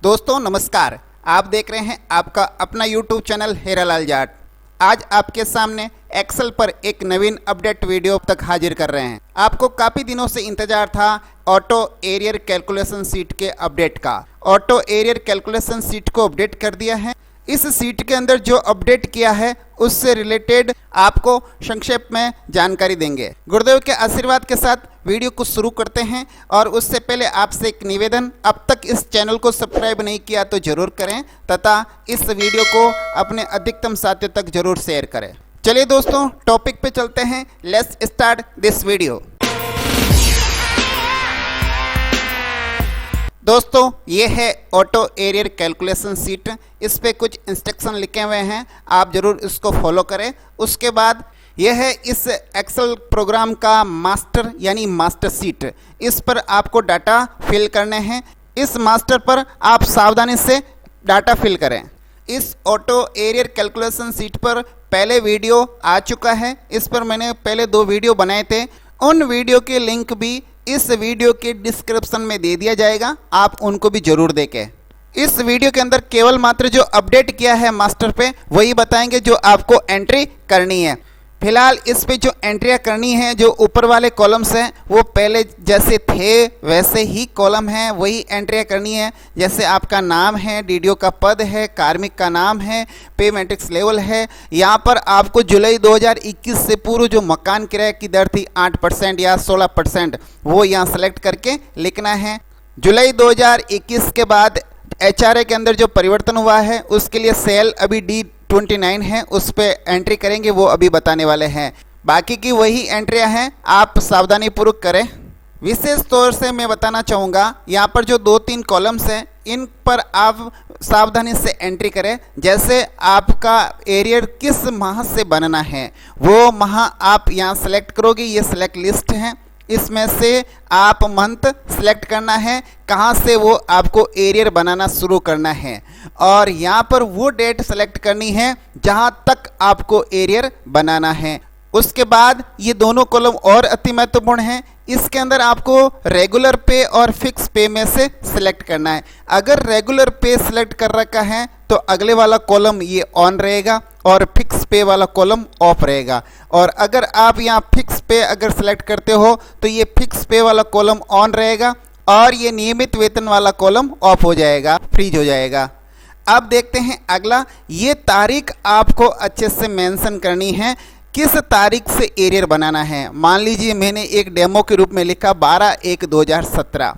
दोस्तों नमस्कार, आप देख रहे हैं आपका अपना YouTube चैनल हीरालाल जाट। आज आपके सामने एक्सेल पर एक नवीन अपडेट वीडियो तक हाजिर कर रहे हैं। आपको काफ़ी दिनों से इंतजार था ऑटो एरियर कैलकुलेशन सीट के अपडेट का। ऑटो एरियर कैलकुलेशन सीट को अपडेट कर दिया है। इस सीट के अंदर जो अपडेट किया है उससे रिलेटेड आपको संक्षेप में जानकारी देंगे। गुरुदेव के आशीर्वाद के साथ वीडियो को शुरू करते हैं और उससे पहले आपसे एक निवेदन, अब तक इस चैनल को सब्सक्राइब नहीं किया तो जरूर करें तथा इस वीडियो को अपने अधिकतम साथियों तक जरूर शेयर करें। चलिए दोस्तों टॉपिक पे चलते हैं। Let's start this video. दोस्तों ये है ऑटो एरियर कैलकुलेशन सीट। इस पे कुछ इंस्ट्रक्शन लिखे हुए हैं, आप ज़रूर इसको फॉलो करें। उसके बाद यह है इस एक्सेल प्रोग्राम का मास्टर यानी मास्टर सीट। इस पर आपको डाटा फिल करने हैं। इस मास्टर पर आप सावधानी से डाटा फिल करें। इस ऑटो एरियर कैलकुलेशन सीट पर पहले वीडियो आ चुका है। इस पर मैंने पहले 2 वीडियो बनाए थे। उन वीडियो के लिंक भी इस वीडियो के डिस्क्रिप्शन में दे दिया जाएगा, आप उनको भी जरूर देखें। इस वीडियो के अंदर केवल मात्र जो अपडेट किया है मास्टर पे वही बताएंगे जो आपको एंट्री करनी है। फिलहाल इस पे जो एंट्रियाँ करनी है, जो ऊपर वाले कॉलम्स हैं वो पहले जैसे थे वैसे ही कॉलम हैं, वही एंट्रियाँ करनी है। जैसे आपका नाम है, डीडीओ का पद है, कार्मिक का नाम है, पे मैट्रिक्स लेवल है। यहाँ पर आपको जुलाई 2021 से पूर्व जो मकान किराए की दर थी 8% या 16%, वो यहाँ सेलेक्ट करके लिखना है। जुलाई 2021 के बाद HRA के अंदर जो परिवर्तन हुआ है उसके लिए सेल अभी D29 है, उस पर एंट्री करेंगे, वो अभी बताने वाले हैं। बाकी की वही एंट्रियां हैं, आप सावधानी पूर्वक करें। विशेष तौर से मैं बताना चाहूँगा यहाँ पर जो 2-3 कॉलम्स हैं इन पर आप सावधानी से एंट्री करें। जैसे आपका एरियर किस माह से बनना है वो माह आप यहाँ सेलेक्ट करोगे। ये सेलेक्ट लिस्ट है, इसमें से आप मंथ सेलेक्ट करना है कहाँ से वो आपको एरियर बनाना शुरू करना है, और यहाँ पर वो डेट सेलेक्ट करनी है जहाँ तक आपको एरियर बनाना है। उसके बाद ये दोनों कॉलम और अति महत्वपूर्ण हैं। इसके अंदर आपको रेगुलर पे और फिक्स पे में से सिलेक्ट करना है। अगर रेगुलर पे सिलेक्ट कर रखा है तो अगले वाला कॉलम ये ऑन रहेगा और फिक्स पे वाला कॉलम ऑफ रहेगा। और अगर आप यहाँ फिक्स पे अगर सेलेक्ट करते हो तो ये फिक्स पे वाला कॉलम ऑन रहेगा और ये नियमित वेतन वाला कॉलम ऑफ हो जाएगा, फ्रीज हो जाएगा। अब देखते हैं अगला। ये तारीख आपको अच्छे से मेंशन करनी है, किस तारीख से एरियर बनाना है। मान लीजिए मैंने एक डेमो के रूप में लिखा 12/1/2017।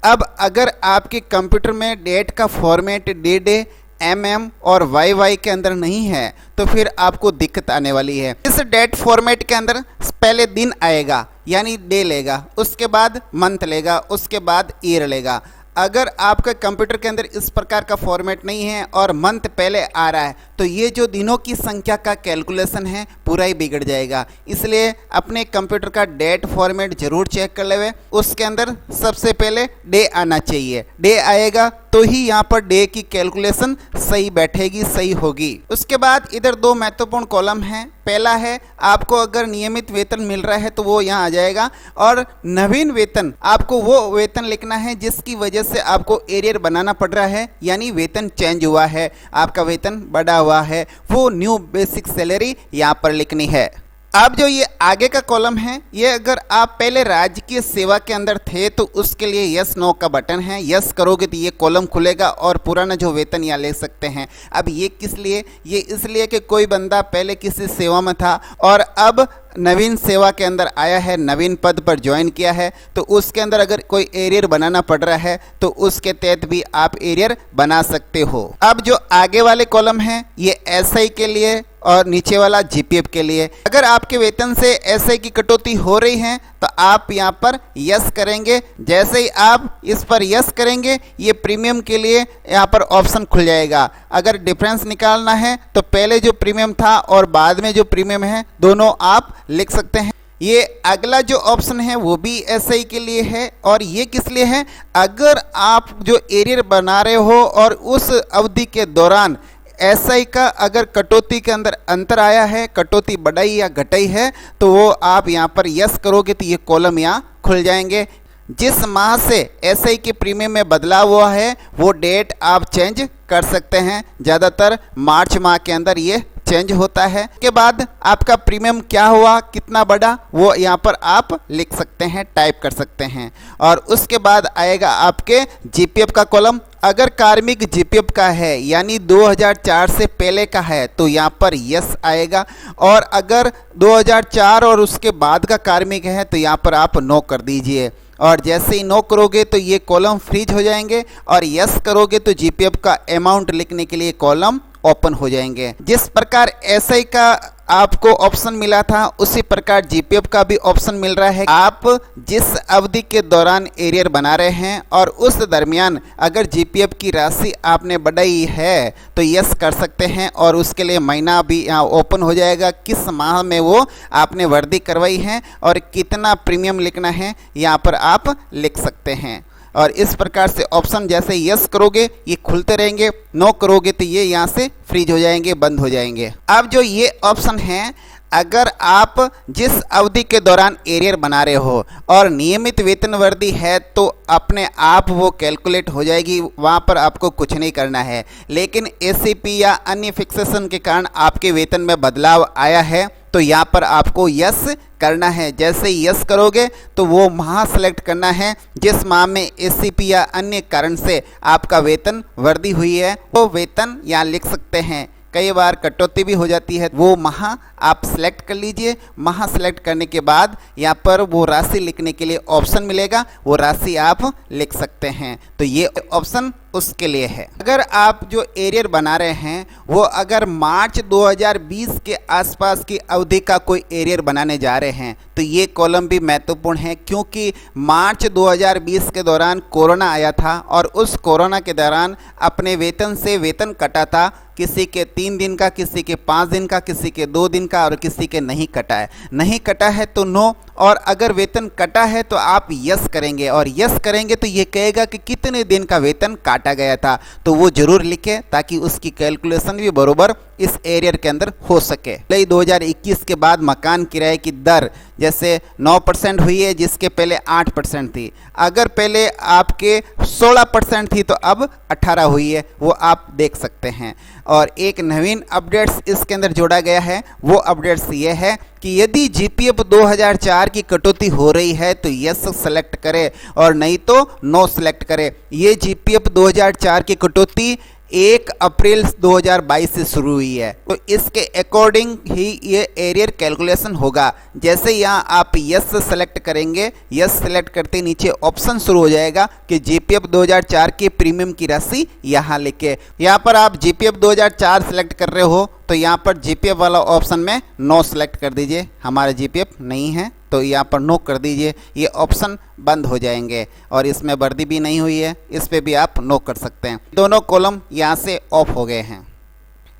अब अगर आपके कंप्यूटर में डेट का फॉर्मेट डे, MM और YY के अंदर नहीं है तो फिर आपको दिक्कत आने वाली है। इस डेट फॉर्मेट के अंदर पहले दिन आएगा यानी डे लेगा, उसके बाद मंथ लेगा, उसके बाद ईयर लेगा। अगर आपका कंप्यूटर के अंदर इस प्रकार का फॉर्मेट नहीं है और मंथ पहले आ रहा है तो ये जो दिनों की संख्या का कैलकुलेशन है पूरा ही बिगड़ जाएगा। इसलिए अपने कंप्यूटर का डेट फॉर्मेट जरूर चेक कर लेवे। उसके अंदर सबसे पहले डे आना चाहिए। डे आएगा तो ही यहाँ पर डे की कैलकुलेशन सही बैठेगी, सही होगी। उसके बाद इधर 2 महत्वपूर्ण कॉलम हैं। पहला है आपको अगर नियमित वेतन मिल रहा है तो वो यहाँ आ जाएगा, और नवीन वेतन आपको वो वेतन लिखना है जिसकी वजह से आपको एरियर बनाना पड़ रहा है, यानी वेतन चेंज हुआ है, आपका वेतन बढ़ा हुआ है, वो न्यू बेसिक सैलरी यहाँ पर लिखनी है। अब जो ये आगे का कॉलम है, ये अगर आप पहले राजकीय सेवा के अंदर थे तो उसके लिए यस नो का बटन है। यस करोगे तो ये कॉलम खुलेगा और पुराना जो वेतन यहाँ ले सकते हैं। अब ये किस लिए? ये इसलिए कि कोई बंदा पहले किसी सेवा में था और अब नवीन सेवा के अंदर आया है, नवीन पद पर ज्वाइन किया है, तो उसके अंदर अगर कोई एरियर बनाना पड़ रहा है तो उसके तहत भी आप एरियर बना सकते हो। अब जो आगे वाले कॉलम हैं ये SI के लिए और नीचे वाला GPF के लिए। अगर आपके वेतन से SI की कटौती हो रही है तो आप यहाँ पर यस करेंगे। जैसे ही आप इस पर यस करेंगे ये प्रीमियम के लिए यहाँ पर ऑप्शन खुल जाएगा। अगर डिफरेंस निकालना है तो पहले जो प्रीमियम था और बाद में जो प्रीमियम है दोनों आप लिख सकते हैं। ये अगला जो ऑप्शन है वो भी SI के लिए है, और ये किस लिए है? अगर आप जो एरियर बना रहे हो और उस अवधि के दौरान SI का अगर कटौती के अंदर अंतर आया है, कटौती बढ़ाई या घटाई है, तो वो आप यहाँ पर यस करोगे तो ये कॉलम यहाँ खुल जाएंगे। जिस माह से एसआई के प्रीमियम में बदलाव हुआ है वो डेट आप चेंज कर सकते हैं। ज़्यादातर मार्च माह के अंदर ये चेंज होता है। के बाद आपका प्रीमियम क्या हुआ, कितना बढ़ा, वो यहाँ पर आप लिख सकते हैं, टाइप कर सकते हैं। और उसके बाद आएगा आपके जीपीएफ का कॉलम। अगर कार्मिक जीपीएफ का है यानी 2004 से पहले का है तो यहाँ पर यस आएगा, और अगर 2004 और उसके बाद का कार्मिक है तो यहाँ पर आप नो कर दीजिए। और जैसे ही नो करोगे तो ये कॉलम फ्रीज हो जाएंगे, और यस करोगे तो जीपीएफ का अमाउंट लिखने के लिए कॉलम ओपन हो जाएंगे। जिस प्रकार एसआई का आपको ऑप्शन मिला था उसी प्रकार जीपीएफ का भी ऑप्शन मिल रहा है। आप जिस अवधि के दौरान एरियर बना रहे हैं और उस दरमियान अगर जीपीएफ की राशि आपने बढ़ाई है तो यस कर सकते हैं, और उसके लिए महीना भी यहाँ ओपन हो जाएगा, किस माह में वो आपने वर्दी करवाई है और कितना प्रीमियम लिखना है यहाँ पर आप लिख सकते हैं। और इस प्रकार से ऑप्शन जैसे यस करोगे ये खुलते रहेंगे, नो करोगे तो ये यहाँ से फ्रीज हो जाएंगे, बंद हो जाएंगे। अब जो ये ऑप्शन है, अगर आप जिस अवधि के दौरान एरियर बना रहे हो और नियमित वेतन वर्दी है तो अपने आप वो कैलकुलेट हो जाएगी, वहाँ पर आपको कुछ नहीं करना है। लेकिन एसीपी या अन्य फिक्सेशन के कारण आपके वेतन में बदलाव आया है तो यहाँ पर आपको यस करना है। जैसे यस करोगे तो वो माह सेलेक्ट करना है जिस माह में एसीपी या अन्य कारण से आपका वेतन वृद्धि हुई है, वो वेतन यहाँ लिख सकते हैं। कई बार कटौती भी हो जाती है, वो माह आप सेलेक्ट कर लीजिए। माह सेलेक्ट करने के बाद यहाँ पर वो राशि लिखने के लिए ऑप्शन मिलेगा, वो राशि आप लिख सकते हैं। तो ये ऑप्शन उसके लिए है। अगर आप जो एरियर बना रहे हैं वो अगर मार्च 2020 के आसपास की अवधि का कोई एरियर बनाने जा रहे हैं तो ये कॉलम भी महत्वपूर्ण है, क्योंकि मार्च 2020 के दौरान कोरोना आया था और उस कोरोना के दौरान अपने वेतन से वेतन कटा था। किसी के 3 दिन का, किसी के 5 दिन का, किसी के 2 दिन का, और किसी के नहीं कटा है। नहीं कटा है तो नो, और अगर वेतन कटा है तो आप यस करेंगे, और यस करेंगे तो ये कहेगा कि कितने दिन का वेतन काटा गया था, तो वो जरूर लिखे ताकि उसकी कैलकुलेशन भी बरोबर इस एरियर के अंदर हो सके। 2021 के बाद मकान किराए की दर जैसे 9% हुई है, जिसके पहले 8% थी। अगर पहले आपके 16% थी तो अब 18 हुई है, वो आप देख सकते हैं। और एक नवीन अपडेट्स इसके अंदर जोड़ा गया है, वो अपडेट्स ये है कि यदि जीपीएफ 2004 की कटौती हो रही है तो यस सेलेक्ट करें और नहीं तो नो सेलेक्ट करें। ये जीपीएफ 2004 की कटौती 1 अप्रैल 2022 से शुरू हुई है, तो इसके अकॉर्डिंग ही ये एरियर कैलकुलेशन होगा। जैसे यहाँ आप यस सेलेक्ट करेंगे, यस सेलेक्ट करते नीचे ऑप्शन शुरू हो जाएगा कि जीपीएफ 2004 के प्रीमियम की राशि यहाँ लिखे। यहाँ पर आप जीपीएफ 2004 सेलेक्ट कर रहे हो तो यहाँ पर जीपीएफ वाला ऑप्शन में नो सेलेक्ट कर दीजिए, हमारा जीपीएफ नहीं है तो यहाँ पर नो कर दीजिए, ये ऑप्शन बंद हो जाएंगे। और इसमें वर्दी भी नहीं हुई है, इस पे भी आप नो कर सकते हैं। दोनों कॉलम यहाँ से ऑफ हो गए हैं।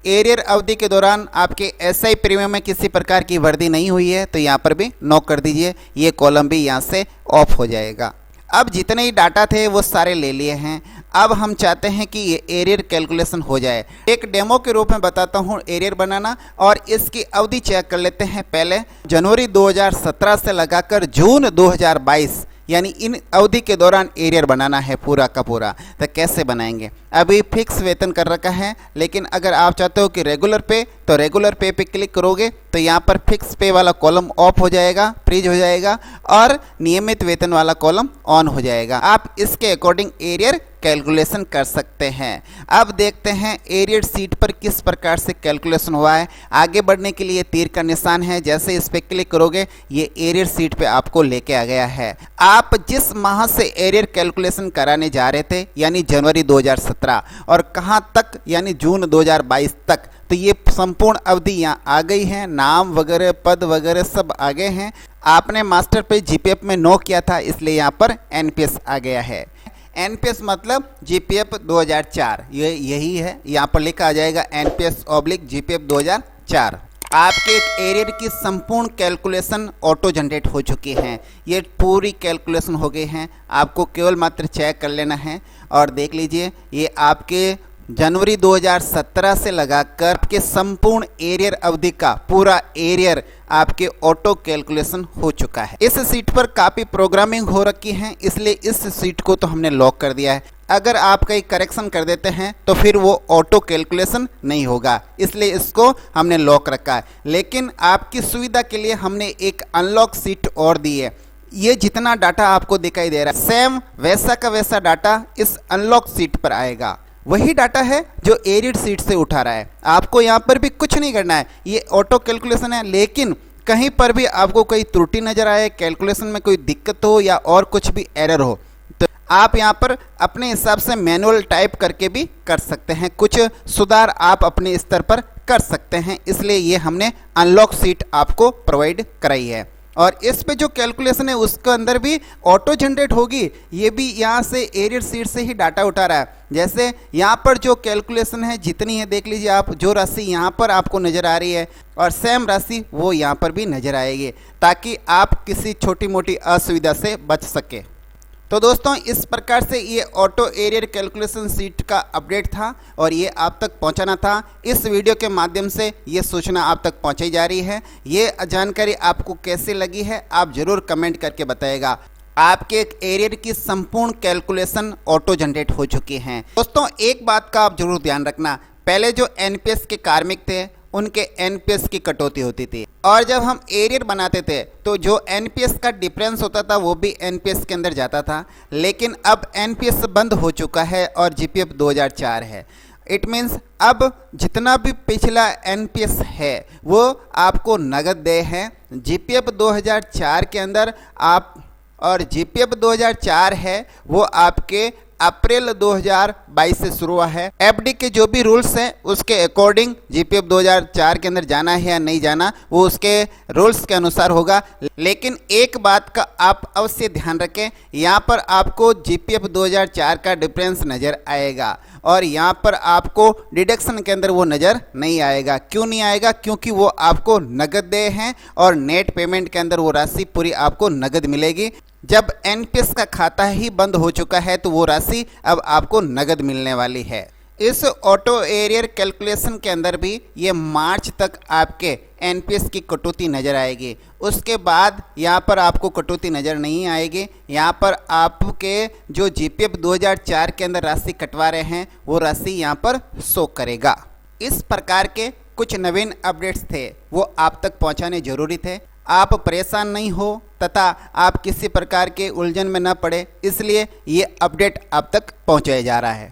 एरियर अवधि के दौरान आपके एसआई प्रीमियम में किसी प्रकार की वर्दी नहीं हुई है तो यहाँ पर भी नो कर दीजिए, ये कॉलम भी यहाँ से ऑफ हो जाएगा। अब जितने ही डाटा थे वो सारे ले लिए हैं। अब हम चाहते हैं कि ये एरियर कैलकुलेशन हो जाए। एक डेमो के रूप में बताता हूँ एरियर बनाना, और इसकी अवधि चेक कर लेते हैं। पहले जनवरी 2017 से लगाकर जून 2022 यानी इन अवधि के दौरान एरियर बनाना है पूरा का पूरा। तो कैसे बनाएंगे? अभी फिक्स वेतन कर रखा है, लेकिन अगर आप चाहते हो कि रेगुलर पे, तो रेगुलर पे क्लिक करोगे तो यहाँ पर फिक्स पे वाला कॉलम ऑफ हो जाएगा, फ्रीज हो जाएगा, और नियमित वेतन वाला कॉलम ऑन हो जाएगा। आप इसके अकॉर्डिंग एरियर कैलकुलेशन कर सकते हैं। अब देखते हैं एरियर सीट पर किस प्रकार से कैलकुलेशन हुआ है। आगे बढ़ने के लिए तीर का निशान है, जैसे इस पर क्लिक करोगे ये एरियर सीट पे आपको लेके आ गया है। आप जिस माह से एरियर कैलकुलेशन कराने जा रहे थे यानी जनवरी 2017 और कहां तक यानी जून 2022 तक, तो ये संपूर्ण अवधि यहाँ आ गई है। नाम वगैरह, पद वगैरह सब आ गए हैं। आपने मास्टर पे जीपीएफ में नो किया था इसलिए यहाँ पर एनपीएस आ गया है। एनपीएस मतलब जीपीएफ 2004, ये यही है, यहाँ पर लिखा आ जाएगा NPS/GPF 2004। आपके एरियर की संपूर्ण कैलकुलेशन ऑटो जनरेट हो चुकी हैं। ये पूरी कैलकुलेशन हो गई हैं, आपको केवल मात्र चेक कर लेना है। और देख लीजिए ये आपके जनवरी 2017 से लगाकर आपके संपूर्ण एरियर अवधि का पूरा एरियर आपके ऑटो कैलकुलेशन हो चुका है। इस सीट पर काफ़ी प्रोग्रामिंग हो रखी है, इसलिए इस सीट को तो हमने लॉक कर दिया है। अगर आप कहीं करेक्शन कर देते हैं तो फिर वो ऑटो कैलकुलेशन नहीं होगा, इसलिए इसको हमने लॉक रखा है। लेकिन आपकी सुविधा के लिए हमने एक अनलॉक सीट और दी है। ये जितना डाटा आपको दिखाई दे रहा है सेम वैसा का वैसा डाटा इस अनलॉक सीट पर आएगा। वही डाटा है जो एरियर सीट से उठा रहा है। आपको यहाँ पर भी कुछ नहीं करना है, ये ऑटो कैलकुलेशन है। लेकिन कहीं पर भी आपको कोई त्रुटि नजर आए, कैलकुलेशन में कोई दिक्कत हो या और कुछ भी एरर हो, तो आप यहाँ पर अपने हिसाब से मैनुअल टाइप करके भी कर सकते हैं। कुछ सुधार आप अपने स्तर पर कर सकते हैं, इसलिए ये हमने अनलॉक सीट आपको प्रोवाइड कराई है। और इस पे जो कैलकुलेशन है उसके अंदर भी ऑटो जनरेट होगी। ये भी यहाँ से एरियर सीट से ही डाटा उठा रहा है। जैसे यहाँ पर जो कैलकुलेशन है जितनी है देख लीजिए आप, जो राशि यहाँ पर आपको नज़र आ रही है और सेम राशि वो यहाँ पर भी नज़र आएगी, ताकि आप किसी छोटी मोटी असुविधा से बच सके। तो दोस्तों इस प्रकार से ये ऑटो एरियर कैलकुलेशन सीट का अपडेट था और ये आप तक पहुंचाना था। इस वीडियो के माध्यम से ये सूचना आप तक पहुंचाई जा रही है। ये जानकारी आपको कैसी लगी है आप ज़रूर कमेंट करके बताइएगा। आपके एक एरियर की संपूर्ण कैलकुलेशन ऑटो जनरेट हो चुकी हैं। दोस्तों एक बात का आप जरूर ध्यान रखना, पहले जो एनपीएस के कार्मिक थे उनके एनपीएस की कटौती होती थी, और जब हम एरियर बनाते थे तो जो एनपीएस का डिफरेंस होता था वो भी एनपीएस के अंदर जाता था। लेकिन अब एनपीएस बंद हो चुका है और जीपीएफ 2004 है। इट मीन्स अब जितना भी पिछला एनपीएस है वो आपको नगद देय है। जीपीएफ 2004 के अंदर आप, और जीपीएफ 2004 है वो आपके अप्रैल 2022 से शुरू हुआ है। एफडी के जो भी रूल्स हैं उसके अकॉर्डिंग जीपीएफ 2004 के अंदर जाना है या नहीं जाना वो उसके रूल्स के अनुसार होगा। लेकिन एक बात का आप अवश्य ध्यान रखें, यहाँ पर आपको जीपीएफ 2004 का डिफरेंस नज़र आएगा और यहाँ पर आपको डिडक्शन के अंदर वो नज़र नहीं आएगा। क्यों नहीं आएगा? क्योंकि वो आपको नगद देय हैं और नेट पेमेंट के अंदर वो राशि पूरी आपको नगद मिलेगी। जब एनपीएस का खाता ही बंद हो चुका है तो वो राशि अब आपको नगद मिलने वाली है। इस ऑटो एरियर कैलकुलेशन के अंदर भी ये मार्च तक आपके एनपीएस की कटौती नज़र आएगी। उसके बाद यहाँ पर आपको कटौती नज़र नहीं आएगी। यहाँ पर आपके जो जीपीएफ 2004 के अंदर राशि कटवा रहे हैं वो राशि यहाँ पर शो करेगा। इस प्रकार के कुछ नवीन अपडेट्स थे वो आप तक पहुँचाने जरूरी थे। आप परेशान नहीं हो तथा आप किसी प्रकार के उलझन में न पड़े, इसलिए ये अपडेट आप तक पहुँचाया जा रहा है।